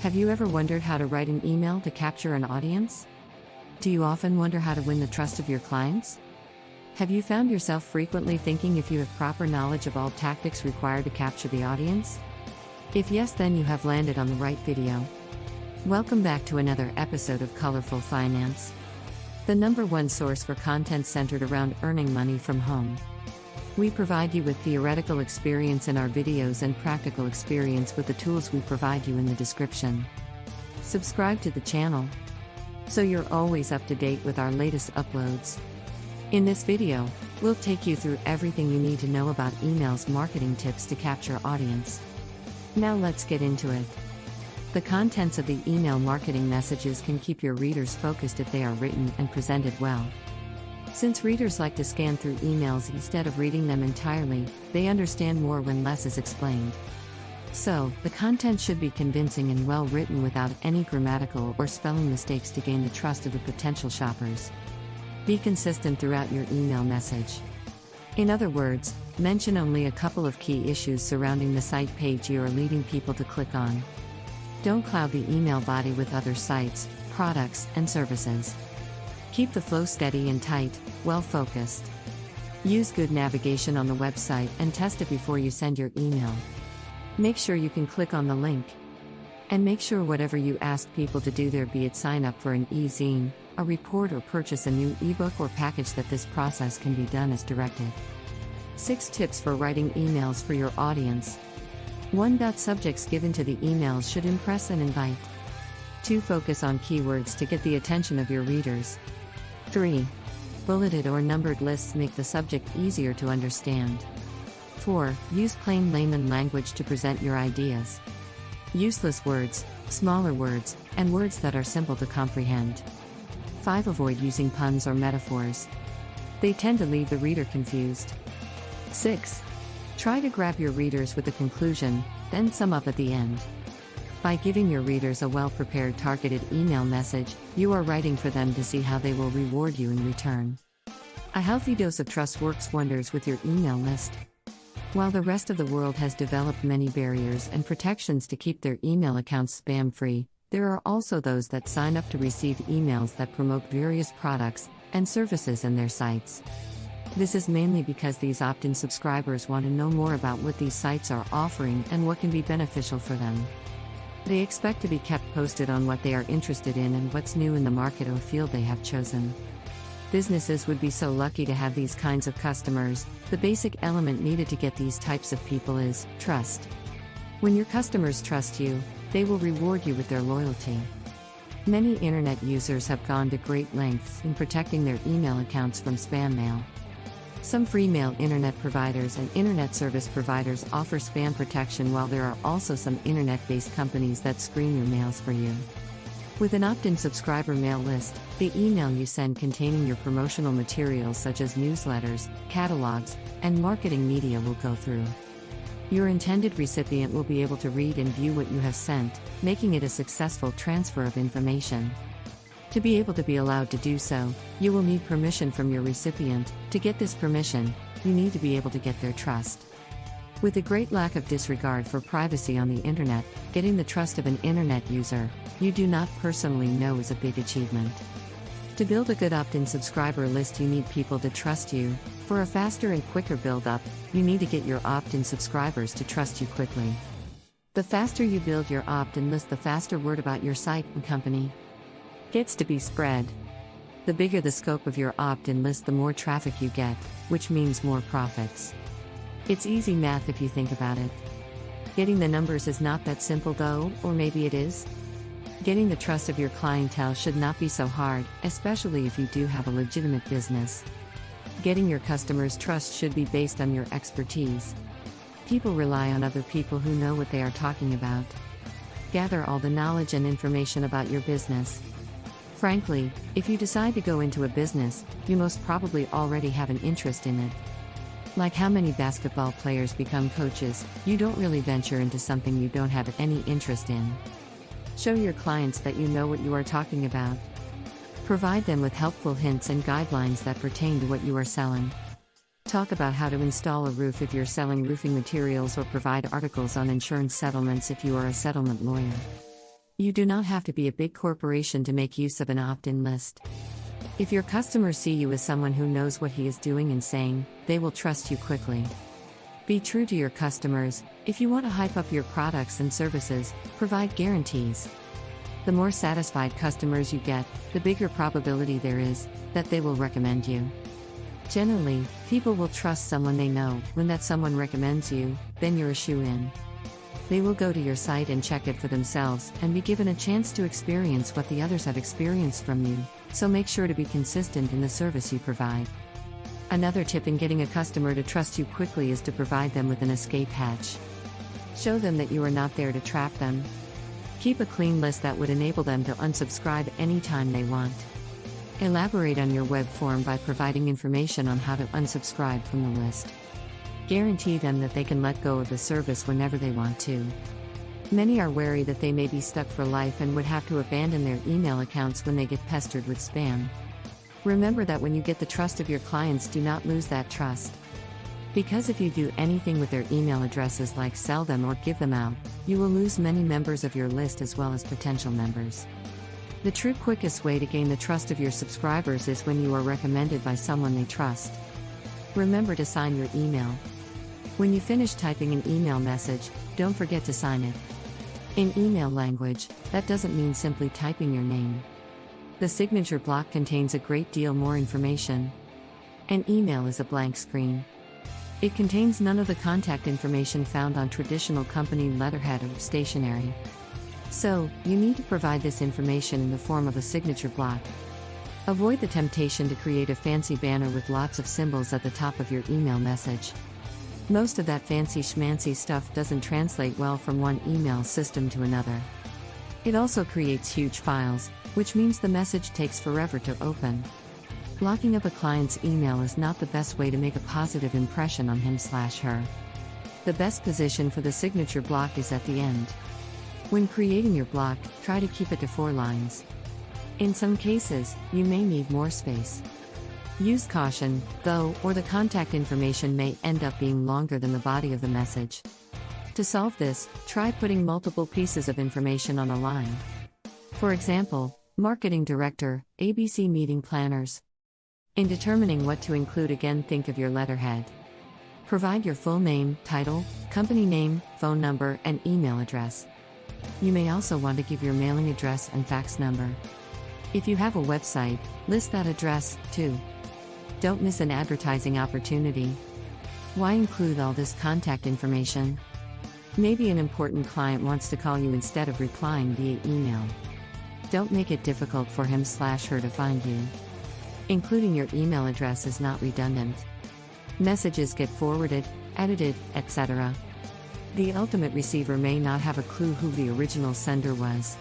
Have you ever wondered how to write an email to capture an audience? Do you often wonder how to win the trust of your clients? Have you found yourself frequently thinking if you have proper knowledge of all tactics required to capture the audience? If yes, then you have landed on the right video. Welcome back to another episode of Colorful Finance, the #1 source for content centered around earning money from home. We provide you with theoretical experience in our videos and practical experience with the tools we provide you in the description. Subscribe to the channel so you're always up to date with our latest uploads. In this video, we'll take you through everything you need to know about email's marketing tips to capture audience. Now let's get into it. The contents of the email marketing messages can keep your readers focused if they are written and presented well. Since readers like to scan through emails instead of reading them entirely, they understand more when less is explained. So, the content should be convincing and well written without any grammatical or spelling mistakes to gain the trust of the potential shoppers. Be consistent throughout your email message. In other words, mention only a couple of key issues surrounding the site page you are leading people to click on. Don't cloud the email body with other sites, products, and services. Keep the flow steady and tight, well-focused. Use good navigation on the website and test it before you send your email. Make sure you can click on the link. And make sure whatever you ask people to do there, be it sign up for an e-zine, a report, or purchase a new ebook or package, that this process can be done as directed. 6 tips for writing emails for your audience. 1. Subjects given to the emails should impress and invite. 2. Focus on keywords to get the attention of your readers. 3. Bulleted or numbered lists make the subject easier to understand. 4. Use plain layman language to present your ideas. Useless words, smaller words, and words that are simple to comprehend. 5. Avoid using puns or metaphors. They tend to leave the reader confused. 6. Try to grab your readers with a conclusion, then sum up at the end. By giving your readers a well-prepared targeted email message, you are writing for them to see how they will reward you in return. A healthy dose of trust works wonders with your email list. While the rest of the world has developed many barriers and protections to keep their email accounts spam-free, there are also those that sign up to receive emails that promote various products and services in their sites. This is mainly because these opt-in subscribers want to know more about what these sites are offering and what can be beneficial for them. They expect to be kept posted on what they are interested in and what's new in the market or field they have chosen. Businesses would be so lucky to have these kinds of customers. The basic element needed to get these types of people is trust. When your customers trust you, they will reward you with their loyalty. Many internet users have gone to great lengths in protecting their email accounts from spam mail. Some free mail internet providers and internet service providers offer spam protection, while there are also some internet-based companies that screen your mails for you. With an opt-in subscriber mail list, the email you send containing your promotional materials such as newsletters, catalogs, and marketing media will go through. Your intended recipient will be able to read and view what you have sent, making it a successful transfer of information. To be able to be allowed to do so, you will need permission from your recipient. To get this permission, you need to be able to get their trust. With a great lack of disregard for privacy on the internet, getting the trust of an internet user you do not personally know is a big achievement. To build a good opt-in subscriber list, you need people to trust you. For a faster and quicker build-up, you need to get your opt-in subscribers to trust you quickly. The faster you build your opt-in list, the faster word about your site and company gets to be spread. The bigger the scope of your opt-in list, the more traffic you get, which means more profits. It's easy math if you think about it. Getting the numbers is not that simple though, or maybe it is? Getting the trust of your clientele should not be so hard, especially if you do have a legitimate business. Getting your customers' trust should be based on your expertise. People rely on other people who know what they are talking about. Gather all the knowledge and information about your business. Frankly, if you decide to go into a business, you most probably already have an interest in it. Like how many basketball players become coaches, you don't really venture into something you don't have any interest in. Show your clients that you know what you are talking about. Provide them with helpful hints and guidelines that pertain to what you are selling. Talk about how to install a roof if you're selling roofing materials, or provide articles on insurance settlements if you are a settlement lawyer. You do not have to be a big corporation to make use of an opt-in list. If your customers see you as someone who knows what he is doing and saying, they will trust you quickly. Be true to your customers. If you want to hype up your products and services, provide guarantees. The more satisfied customers you get, the bigger probability there is that they will recommend you. Generally, people will trust someone they know. When that someone recommends you, then you're a shoo-in. They will go to your site and check it for themselves and be given a chance to experience what the others have experienced from you, so make sure to be consistent in the service you provide. Another tip in getting a customer to trust you quickly is to provide them with an escape hatch. Show them that you are not there to trap them. Keep a clean list that would enable them to unsubscribe anytime they want. Elaborate on your web form by providing information on how to unsubscribe from the list. Guarantee them that they can let go of the service whenever they want to. Many are wary that they may be stuck for life and would have to abandon their email accounts when they get pestered with spam. Remember that when you get the trust of your clients, do not lose that trust. Because if you do anything with their email addresses like sell them or give them out, you will lose many members of your list as well as potential members. The true quickest way to gain the trust of your subscribers is when you are recommended by someone they trust. Remember to sign your email. When you finish typing an email message, don't forget to sign it. In email language, that doesn't mean simply typing your name. The signature block contains a great deal more information. An email is a blank screen. It contains none of the contact information found on traditional company letterhead or stationery. So, you need to provide this information in the form of a signature block. Avoid the temptation to create a fancy banner with lots of symbols at the top of your email message. Most of that fancy schmancy stuff doesn't translate well from one email system to another. It also creates huge files, which means the message takes forever to open. Blocking up a client's email is not the best way to make a positive impression on him/her. The best position for the signature block is at the end. When creating your block, try to keep it to 4 lines. In some cases, you may need more space. Use caution, though, or the contact information may end up being longer than the body of the message. To solve this, try putting multiple pieces of information on a line. For example, Marketing Director, ABC Meeting Planners. In determining what to include, again, think of your letterhead. Provide your full name, title, company name, phone number, and email address. You may also want to give your mailing address and fax number. If you have a website, list that address, too. Don't miss an advertising opportunity. Why include all this contact information? Maybe an important client wants to call you instead of replying via email. Don't make it difficult for him/her to find you. Including your email address is not redundant. Messages get forwarded, edited, etc. The ultimate receiver may not have a clue who the original sender was.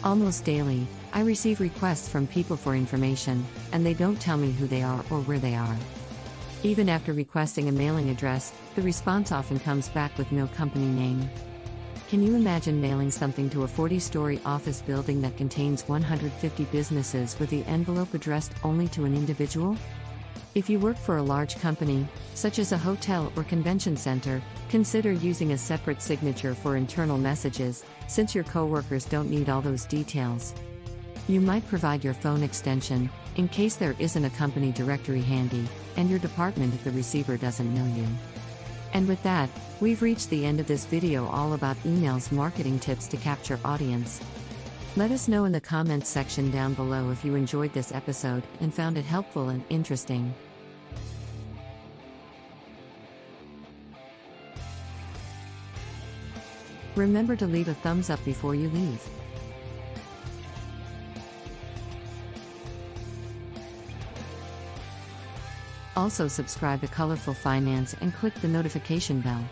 Almost daily, I receive requests from people for information, and they don't tell me who they are or where they are. Even after requesting a mailing address, the response often comes back with no company name. Can you imagine mailing something to a 40-story office building that contains 150 businesses with the envelope addressed only to an individual? If you work for a large company, such as a hotel or convention center, consider using a separate signature for internal messages, since your coworkers don't need all those details. You might provide your phone extension, in case there isn't a company directory handy, and your department if the receiver doesn't know you. And with that, we've reached the end of this video all about emails marketing tips to capture audience. Let us know in the comments section down below if you enjoyed this episode and found it helpful and interesting. Remember to leave a thumbs up before you leave. Also subscribe to Colorful Finance and click the notification bell.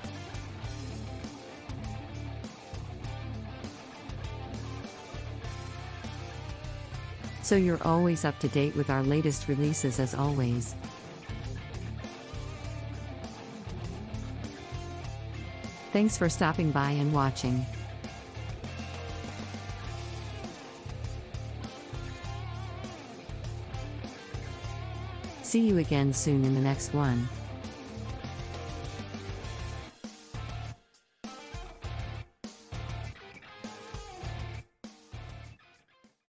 So you're always up to date with our latest releases as always. Thanks for stopping by and watching. See you again soon in the next one.